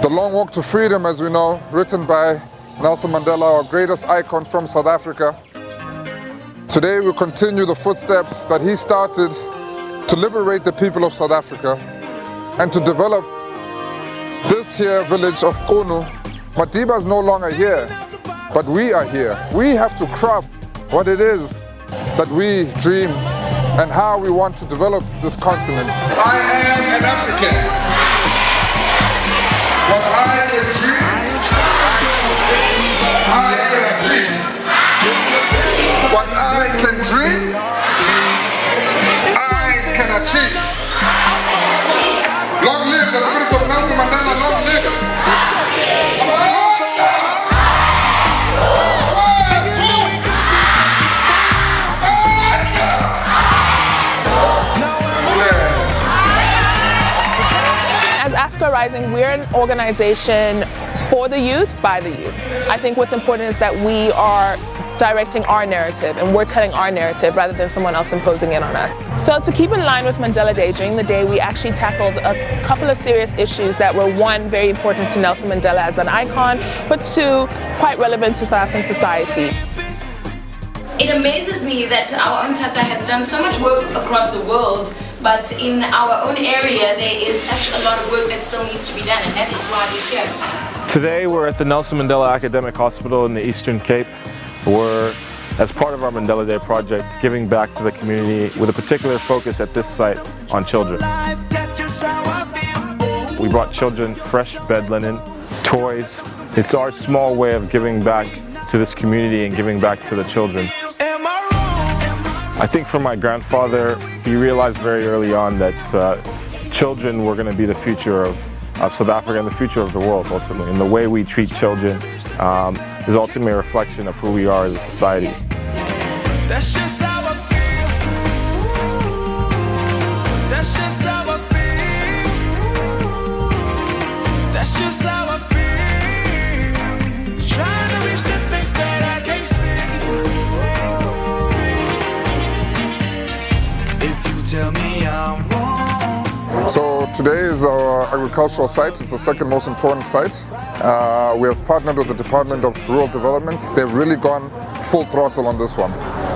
The Long Walk to Freedom, as we know, written by Nelson Mandela, our greatest icon from South Africa. Today we continue the footsteps that he started to liberate the people of South Africa and to develop this here village of Qunu. Madiba is no longer here, but we are here. We have to craft what it is that we dream and how we want to develop this continent. I am an African. What I can dream, I can dream. What I can dream, I can achieve. Long live the spirit of Nelson Mandela, long live. As Africa Rising, we're an organization for the youth, by the youth. I think what's important is that we are directing our narrative and we're telling our narrative rather than someone else imposing it on us. So to keep in line with Mandela Day, during the day we actually tackled a couple of serious issues that were, one, very important to Nelson Mandela as an icon, but two, quite relevant to South African society. It amazes me that our own Tata has done so much work across the world, but in our own area there is such a lot of work that still needs to be done, and that is why we're here. Today we're at the Nelson Mandela Academic Hospital in the Eastern Cape. We're, as part of our Mandela Day project, giving back to the community with a particular focus at this site on children. We brought children fresh bed linen, toys. It's our small way of giving back to this community and giving back to the children. I think for my grandfather, he realized very early on that children were going to be the future of South Africa and the future of the world, ultimately. And the way we treat children is ultimately a reflection of who we are as a society. That's just how I feel. That's just how I feel. That's just how I feel. Trying to reach the things that I can't see. If you tell me I'm wrong. So today is our agricultural site. It's the second most important site. We have partnered with the Department of Rural Development. They've really gone full throttle on this one.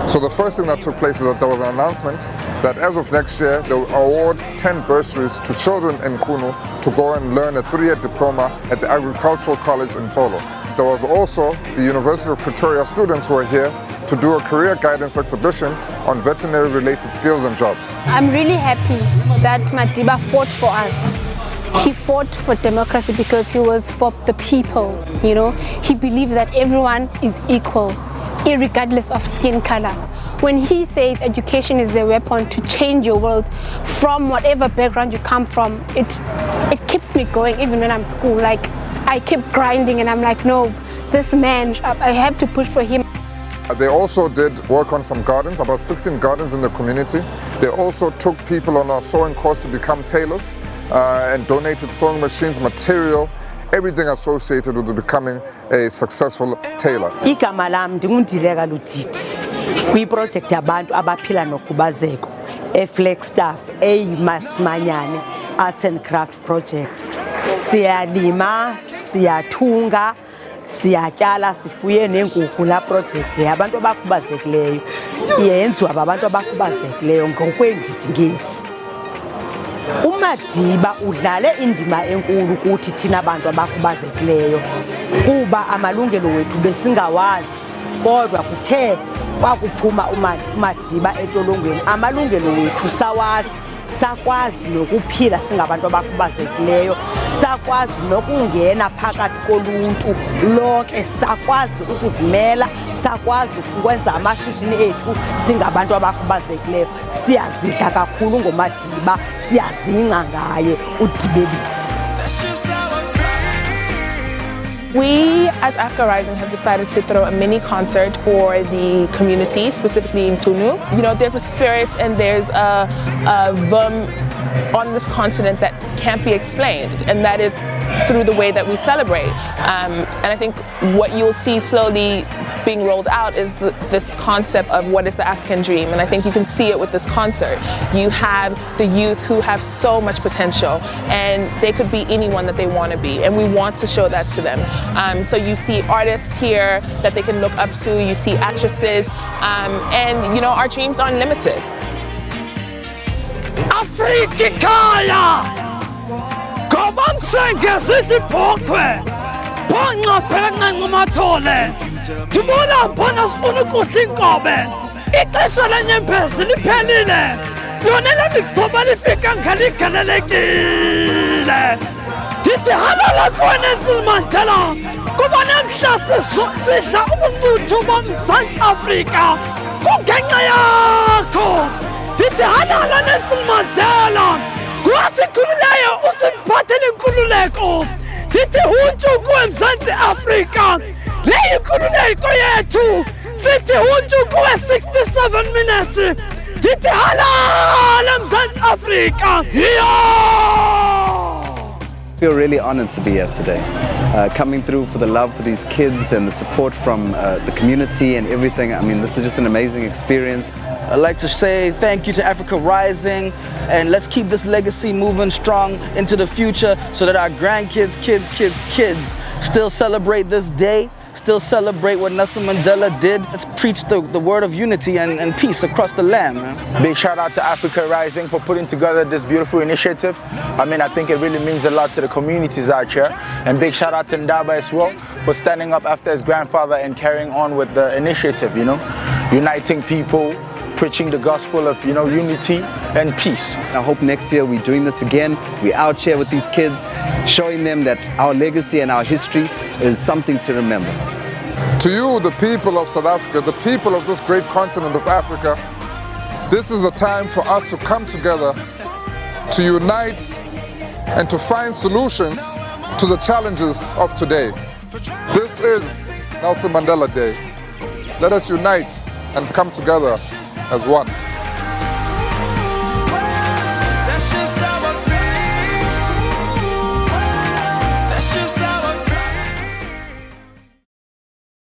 So the first thing that took place is that there was an announcement that as of next year they'll award 10 bursaries to children in Qunu to go and learn a 3-year diploma at the Agricultural College in Tolo. There was also the University of Pretoria students who are here to do a career guidance exhibition on veterinary related skills and jobs. I'm really happy that Madiba fought for us. He fought for democracy because he was for the people, you know. He believed that everyone is equal, irregardless of skin color. When he says education is the weapon to change your world from whatever background you come from, it keeps me going even when I'm at school. Like, I keep grinding and I'm like, no, this man, I have to push for him. They also did work on some gardens, about 16 gardens in the community. They also took people on a sewing course to become tailors and donated sewing machines, material, everything associated with becoming a successful tailor. Igama lam ndingundileka Ludidi kwi-project yabantu abaphila nokhubazeko e-Flagstaff eyiMasimanyane Arts and Craft Project. Siyalima, siyathunga, siyatyala, sifuye neenkukhu. La project yabantu abakhubazekileyo yenziwa babantu abakhubazekileyo ngokweendidi ngeendidi. uMadiba udlale indima enkulu kuthi thina bantu abakhubazekileyo kuba amalungelo wethu besingawazi, kodwa kuthe kwakuphuma uMadiba entolongweni amalungelo wethu sawazi, sakwazi nokuphila singabantu abakhubazekileyo, sakwazi nokungena phakathi koluntu lonke, sakwazi ukuzimela, sakwazi ukwenza amashishini ethu singabantu abakhubazekileyo. Siyazidla kakhulu ngoMadiba, siyazingca ngaye uDibelithi. We, as Africa Rising, have decided to throw a mini concert for the community, specifically in Qunu. You know, there's a spirit and there's a on this continent that can't be explained, and that is through the way that we celebrate. And I think what you'll see slowly being rolled out is this concept of what is the African dream, and I think you can see it with this concert. You have the youth who have so much potential, and they could be anyone that they want to be, and we want to show that to them. So you see artists here that they can look up to, you see actresses, and you know, our dreams are unlimited. Afrika Kaya! Goban Senga City Pokwe! Panga Penga Matole! Tumula Panas Punukutinkobe! Itasala Nyempes, Lipeline! Yonela Victoba Fikan Kalikanekile! Titi Halala Gwenzel Mantela! Gobanan Classes Sita Umundu Tuban South Africa! Kukengayako! Titi Halala Nelson Mandela! Kwasi Kululaya Usimpateli Kululeko! Titi Hunchu Kwem South Africa! Leyi Kululeko yetu! Sithi Hunchu Kwe 67 minutes! Titi Halala South Africa! I feel really honored to be here today. Coming through for the love for these kids and the support from the community and everything. I mean, this is just an amazing experience. I'd like to say thank you to Africa Rising, and let's keep this legacy moving strong into the future so that our grandkids, kids still celebrate this day, still celebrate what Nelson Mandela did. Let's preach the word of unity and peace across the land, man. Big shout out to Africa Rising for putting together this beautiful initiative. I mean, I think it really means a lot to the communities out here. And big shout out to Ndaba as well for standing up after his grandfather and carrying on with the initiative, you know, uniting people, preaching the gospel of, you know, unity and peace. I hope next year we're doing this again. We're out here with these kids, showing them that our legacy and our history is something to remember. To you, the people of South Africa, the people of this great continent of Africa, this is the time for us to come together, to unite and to find solutions to the challenges of today. This is Nelson Mandela Day. Let us unite and come together as one.